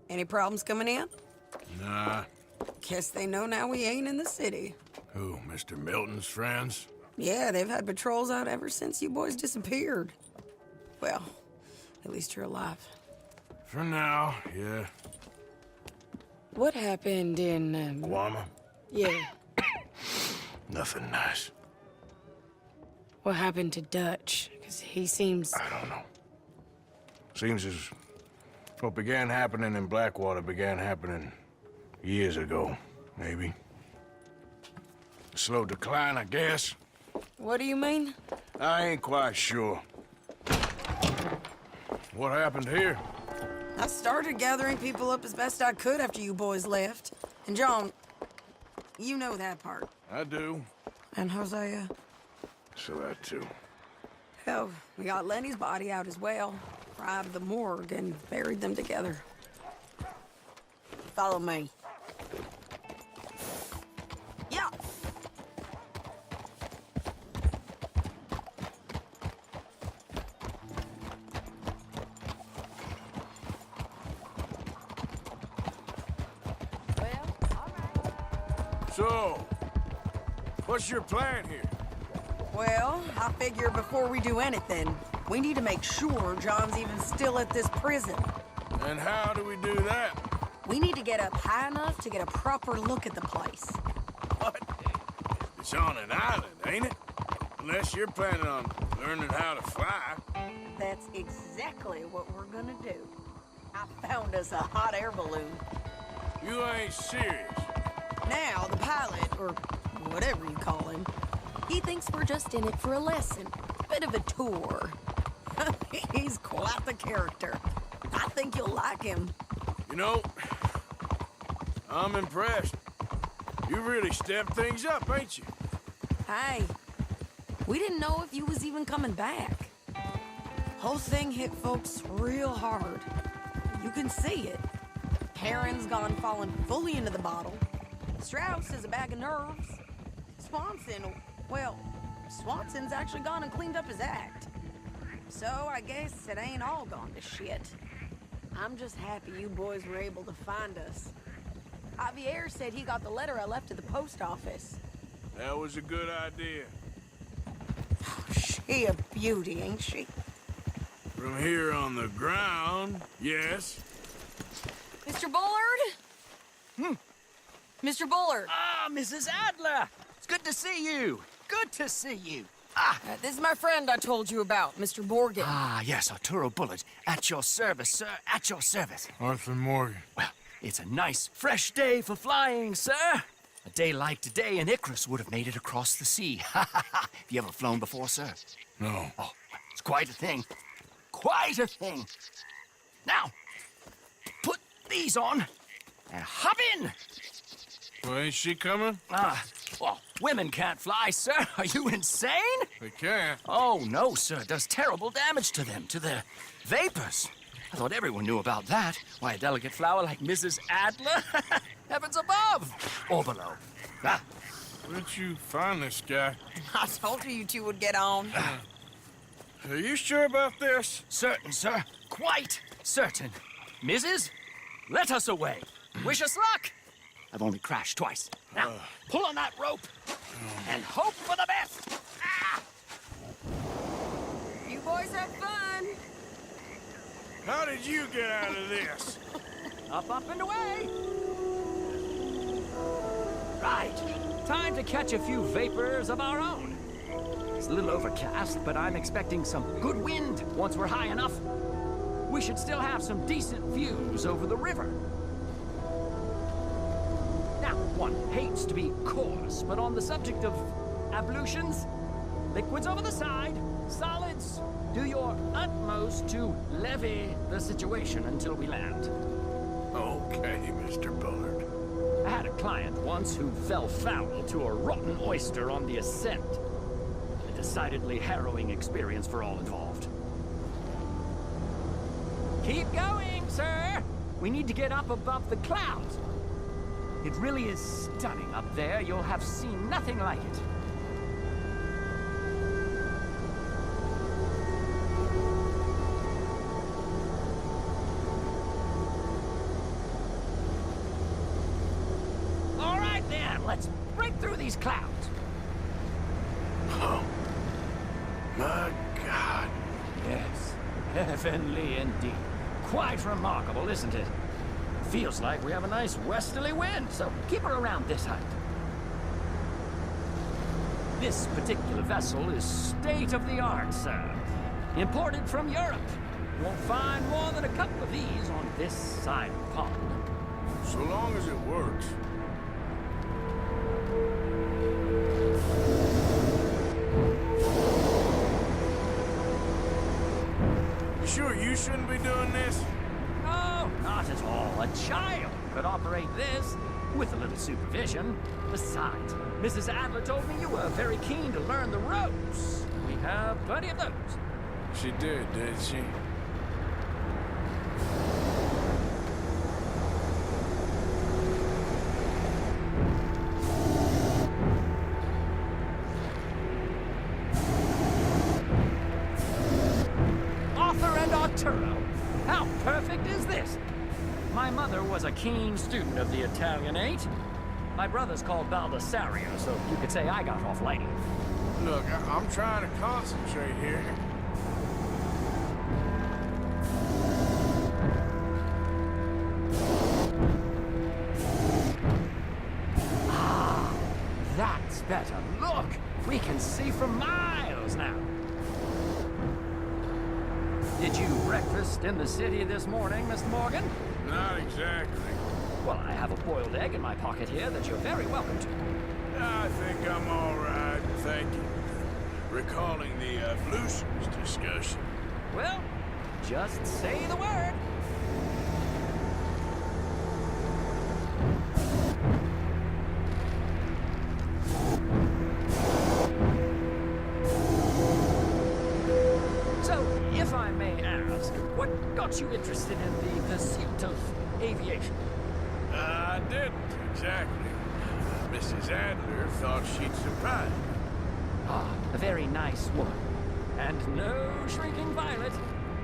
Any problems coming in? Nah. Guess they know now we ain't in the city. Who, Mr. Milton's friends? Yeah, they've had patrols out ever since you boys disappeared. Well, at least you're alive. For now, yeah. What happened in, Guama? Yeah. Nothing nice. What happened to Dutch? Because he seems... I don't know. Seems as what began happening in Blackwater began happening years ago, maybe. A slow decline, I guess. What do you mean? I ain't quite sure. What happened here? I started gathering people up as best I could after you boys left. And John, you know that part. I do. And Hosea? So that too. Hell, we got Lenny's body out as well. Robbed the morgue and buried them together. Follow me. Yeah. Well, all right. So, what's your plan here? Well, I figure before we do anything, we need to make sure John's even still at this prison. And how do we do that? We need to get up high enough to get a proper look at the place. What? It's on an island, ain't it? Unless you're planning on learning how to fly. That's exactly what we're gonna do. I found us a hot air balloon. You ain't serious. Now, the pilot, or whatever you call him, he thinks we're just in it for a lesson. Bit of a tour. He's quite the character. I think you'll like him. You know, I'm impressed. You really stepped things up, ain't you? Hey, we didn't know if you was even coming back. Whole thing hit folks real hard. You can see it. Perrin's gone falling fully into the bottle. Strauss is a bag of nerves. Swanson's actually gone and cleaned up his act. So I guess it ain't all gone to shit. I'm just happy you boys were able to find us. Javier said he got the letter I left at the post office. That was a good idea. She a beauty, ain't she? From here on the ground, yes. Mr. Bullard? Mr. Bullard. Ah, Mrs. Adler! It's good to see you. Good to see you. This is my friend I told you about, Mr. Morgan. Ah, yes, Arturo Bullard. At your service, sir. At your service. Arthur Morgan. Well, it's a nice, fresh day for flying, sir. A day like today, an Icarus would have made it across the sea. Have you ever flown before, sir? No. Oh, it's quite a thing. Quite a thing. Now, put these on and hop in. Well, ain't she coming? Well, women can't fly, sir. Are you insane? They can't. Oh, no, sir. It does terrible damage to them, to their vapors. I thought everyone knew about that. Why, a delicate flower like Mrs. Adler? Heavens above! Or below. Ah, Where'd you find this guy? I told you two would get on. Are you sure about this? certain, sir. Quite certain. Mrs., let us away. Wish us luck. I've only crashed twice. Now, pull on that rope and hope for the best. Ah! You boys have fun. How did you get out of this? Up, and away. Right. Time to catch a few vapors of our own. It's a little overcast, but I'm expecting some good wind once we're high enough. We should still have some decent views over the river. Now, one hates to be coarse, but on the subject of ablutions, liquids over the side, solids, do your utmost to levy the situation until we land. Okay, Mr. Bullard. I had a client once who fell foul to a rotten oyster on the ascent. A decidedly harrowing experience for all involved. Keep going, sir! We need to get up above the clouds. It really is stunning up there. You'll have seen nothing like it. let's break through these clouds. Oh, my God. Yes, heavenly indeed. Quite remarkable, isn't it? Feels like we have a nice westerly wind, so keep her around this height. This particular vessel is state-of-the-art, sir. Imported from Europe. You won't find more than a couple of these on this side of the pond. So long as it works. You sure you shouldn't be doing this? Oh, not at all. A child could operate this with a little supervision. Besides, Mrs. Adler told me you were very keen to learn the ropes. We have plenty of those. She did she? Arthur and Arturo. How perfect is this? My mother was a keen student of the Italianate. My brother's called Baldessario, so you could say I got off light. Look, I'm trying to concentrate here. That's better. Look, we can see for miles now. Did you breakfast in the city this morning, Mr. Morgan? Not exactly. Well, I have a boiled egg in my pocket here that you're very welcome to. I think I'm all right, thank you. Recalling the ablutions discussion. Well, just say the word. So, if I may ask, what got you interested in the pursuit of aviation? I didn't, exactly. Mrs. Adler thought she'd surprise me. Ah, a very nice woman. And no shrinking violet.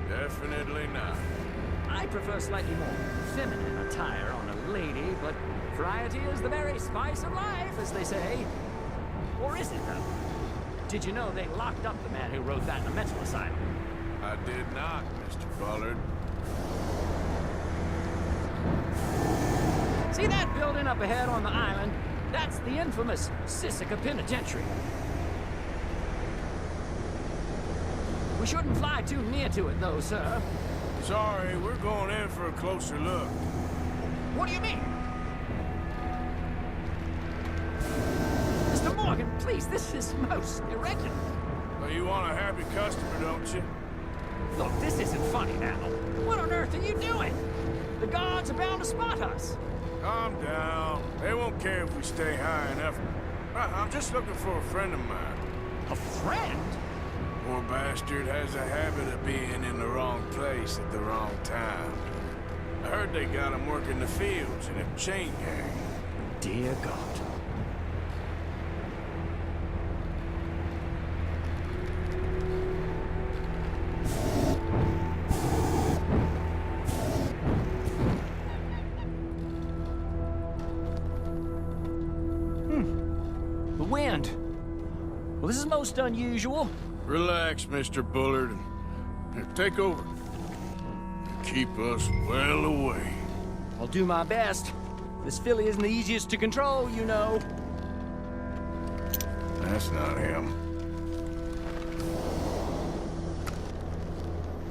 Definitely not. I prefer slightly more feminine attire on a lady, but variety is the very spice of life, as they say. Or is it, though? Did you know they locked up the man who wrote that in a mental asylum? I did not, Mr. Bullard. See that building up ahead on the island? That's the infamous Sisika Penitentiary. We shouldn't fly too near to it, though, sir. Sorry, we're going in for a closer look. What do you mean? Mr. Morgan, please, this is most irregular. Well, you want a happy customer, don't you? Look, this isn't funny now. What on earth are you doing? The guards are bound to spot us. Calm down. They won't care if we stay high enough. I'm just looking for a friend of mine. A friend? Poor bastard has a habit of being in the wrong place at the wrong time. I heard they got him working the fields in a chain gang. Dear God. The wind. Well, this is most unusual. Relax, Mr. Bullard, and here, take over. Keep us well away. I'll do my best. This filly isn't the easiest to control, you know. That's not him.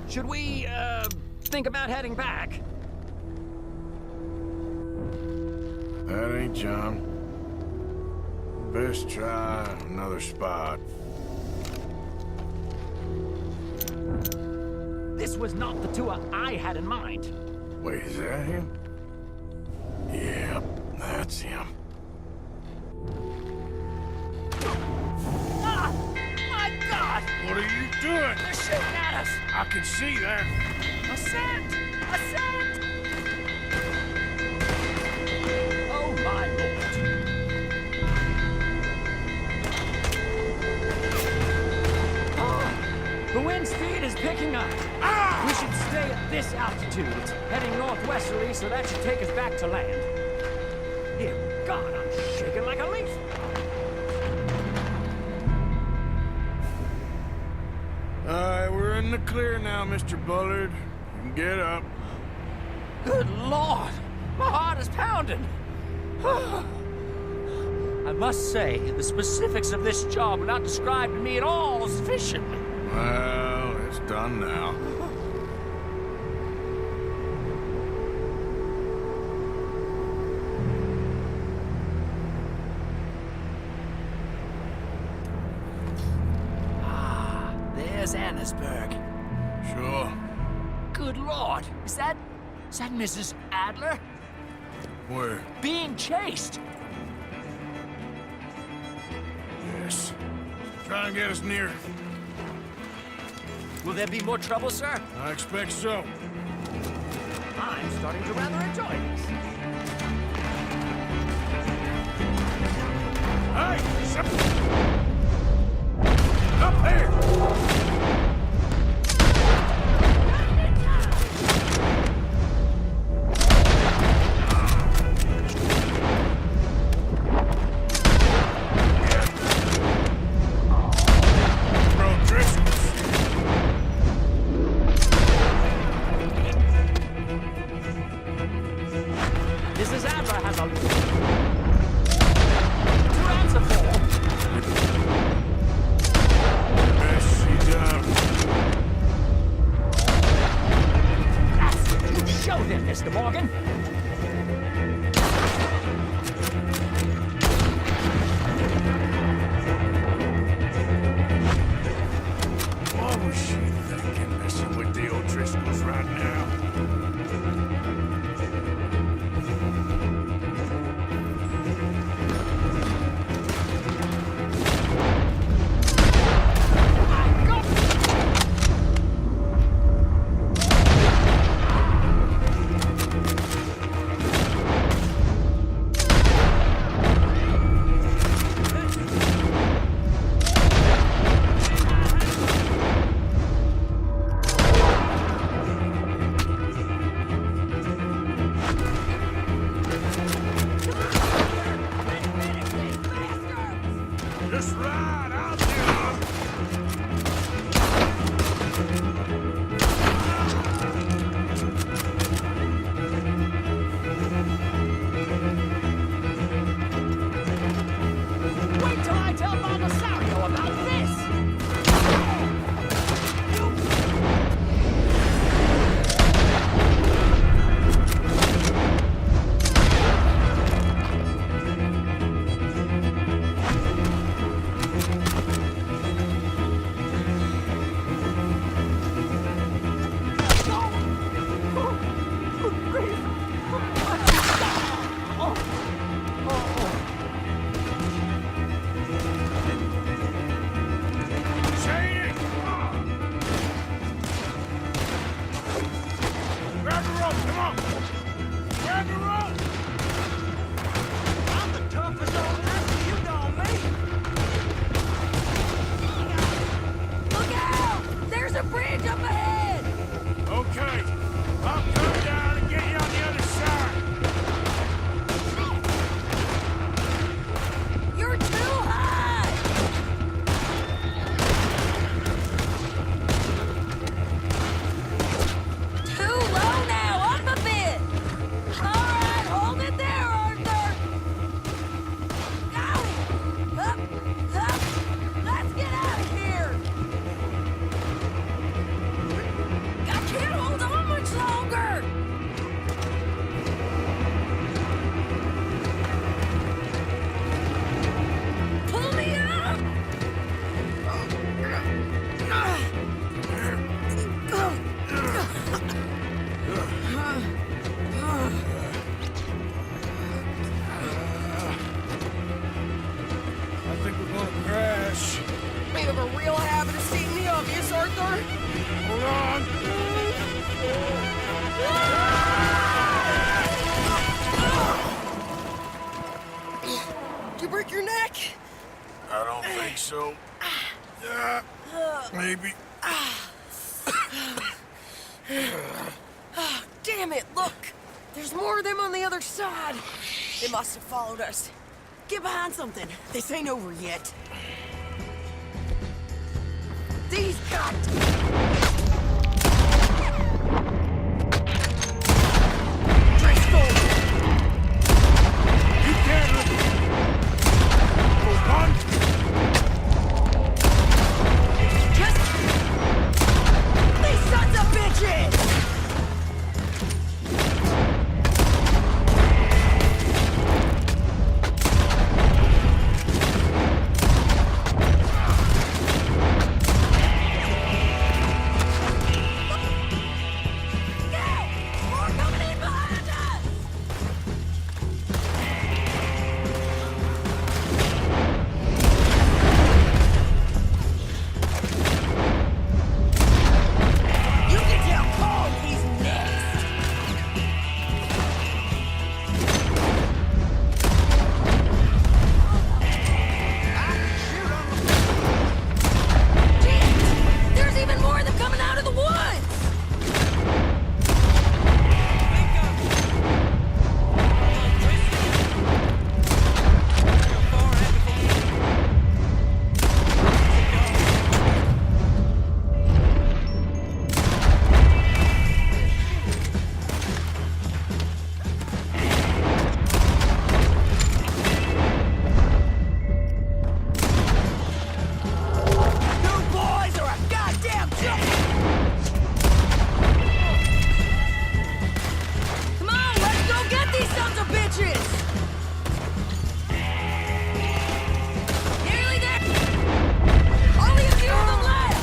Should we, think about heading back? That ain't John. Best try another spot. This was not the tour I had in mind. Wait, is that him? Yep, that's him. Ah! My God! What are you doing? They're shooting at us! I can see that. A scent! A scent! Oh, my Lord. The wind speed is picking up. Ah! We should stay at this altitude. It's heading northwesterly, so that should take us back to land. Here, God, I'm shaking like a leaf. All right, we're in the clear now, Mr. Bullard. You can get up. Good Lord, my heart is pounding. I must say, the specifics of this job were not described to me at all sufficiently. Well, it's done now. There's Annesburg. Sure. Good Lord, is that Mrs. Adler? Where? Being chased. Yes. Try and get us near. Will there be more trouble, sir? I expect so. I'm starting to rather enjoy this. Hey! Up here! Mrs. Adler has a... to answer for. Yes, she does. You show them, Mr. Morgan. What was she thinking, messing with the O'Driscolls right now? Just right out there. Wait till I tell Baldessario about this! Shady! Grab the rope, come on! Grab the rope! I'm the toughest old ass you know me! Look out! There's a bridge up ahead! Okay, I'll come down and get you on the other side. You're too high! Too low now! Up a bit! Alright, hold it there, Arthur! Got it! Up! Let's get out of here! I can't hold on much longer! Pull me up! I think we're gonna crash. You have a real habit of seeing the obvious, Arthur. Hold on. Did you break your neck? I don't think so. Maybe. Damn it, look! There's more of them on the other side. They must have followed us. Get behind something. This ain't over yet. These got... Driscoll! You can't look. For one, Just... These sons of bitches! More coming in behind us! You can tell Paul he's next. Jeez, there's even more of them coming out of the woods. You boys are a goddamn joke! Come on, let's go get these sons of bitches! Nearly there! Only a few of them left!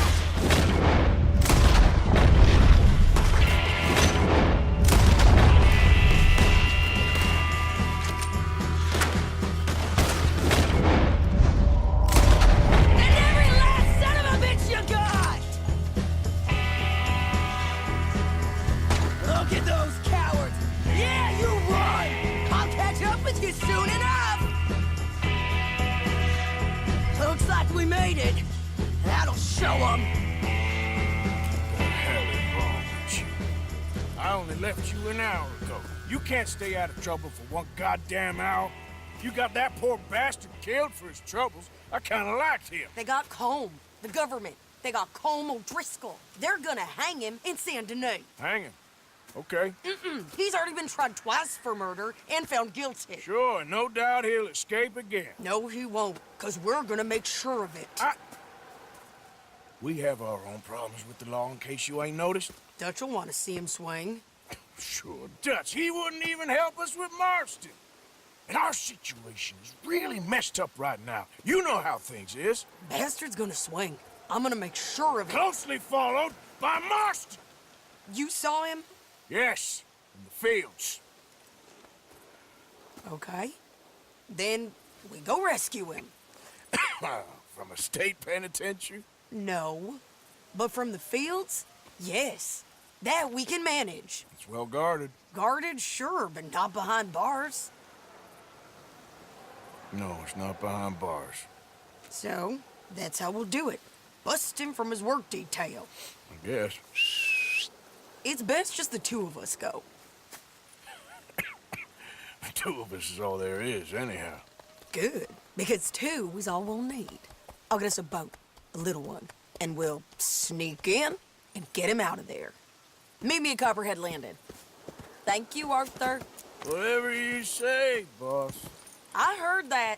And every last son of a bitch you got! Look at those cowards! Yeah, you run! I'll catch up with you soon enough! Looks like we made it. That'll show them. the hell is wrong with you? I only left you an hour ago. You can't stay out of trouble for one goddamn hour. You got that poor bastard killed for his troubles. I kinda liked him. They got Combe, the government. They got Combe O'Driscoll. They're gonna hang him in Saint Denis. Hang him. Okay. He's already been tried twice for murder and found guilty. Sure, no doubt he'll escape again. No, he won't, because we're gonna make sure of it. We have our own problems with the law in case you ain't noticed. Dutch will want to see him swing. Sure, Dutch, he wouldn't even help us with Marston. And our situation is really messed up right now. You know how things is. Bastard's gonna swing. I'm gonna make sure of it. Closely followed by Marston. You saw him? Yes, in the fields. Okay. Then we go rescue him. From a state penitentiary? No. But from the fields? Yes. That we can manage. It's well guarded. Guarded, sure, but not behind bars. No, it's not behind bars. So, that's how we'll do it. Bust him from his work detail. I guess. It's best just the two of us go. The two of us is all there is, anyhow. Good, because two is all we'll need. I'll get us a boat, a little one, and we'll sneak in and get him out of there. Meet me at Copperhead Landing. Thank you, Arthur. Whatever you say, boss. I heard that.